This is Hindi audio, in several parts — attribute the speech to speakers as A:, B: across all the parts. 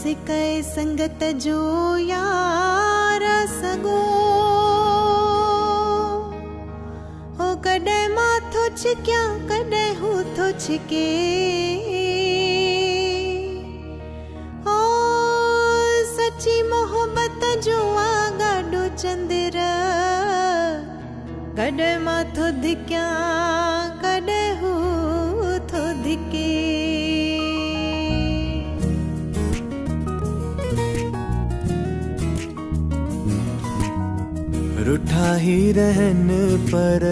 A: सिकै संगत जो यार सगो हो कॾहिं मां थो छिकियां कॾहिं हू थो छिके ओ सची मोहब्बत जो आगाॾो चंद्र कॾहिं मां थो धिकियां कॾहिं हू थो धिके
B: रुठा ही रहन पर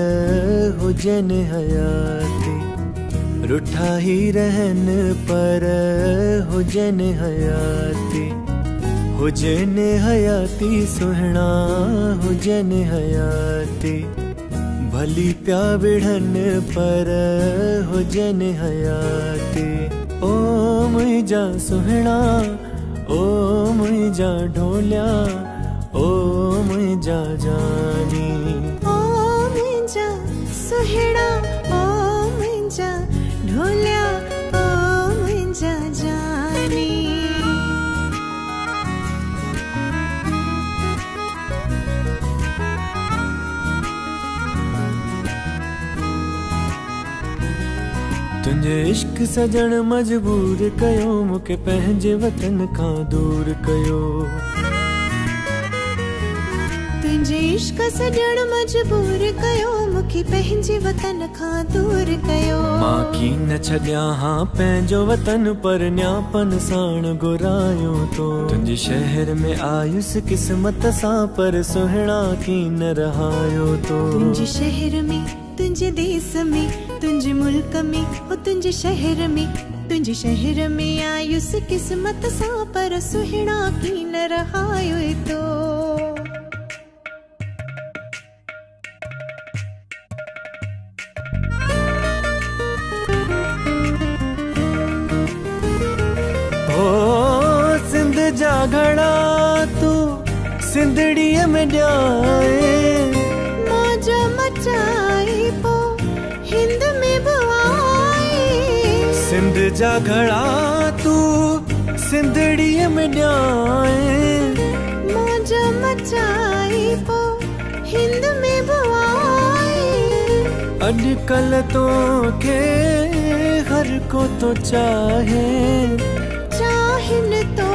B: हुजन हयाती रुठा ही रहन पर हुजन हयाती हुजन हयाती सुहिणा हुजन हयाती भली प्या विढ़न पर हुजन हयाती ओ मुंहिंजा सुहिणा ओ मुंहिंजा ढोलिया ओ मुंहिंजा जानी
A: ओ मुंहिंजा सुहिणा ओ मुंहिंजा ढोलिया ओ मुंहिंजा जानी
B: तुंहिंजे इश्क सजण मजबूर कयो मूंखे पंहिंजे वतन खां दूर कयो
A: तुंहिंजे इश्क सजण मजबूर कयो मूंखे पंहिंजे वतन खां दूर कयो
B: मां की न छॾियां हां पंहिंजो वतन पर न्यापन साण घुरायो तो तुंहिंजे शहर में आयुसि क़िस्मत सां पर सुहिणा की न रहायो तो
A: तुंहिंजे शहर में तुंहिंजे देश में तुंहिंजे मुल्क में हो तुंहिंजे शहर में आयुसि क़िस्मत सां पर सुहिणा की न रहायो तो
B: सिंध जा घड़ा तू सिंधड़ीअ में ॼाए
A: मौज मचाई पो हिंद में बुआई
B: सिंध जा घड़ा तू सिंधड़ीअ में ॼाए
A: मौज मचाई पो हिंद में बुआई
B: अॼुकल्ह तोखे हर को तो चाहे
A: चाहिन तो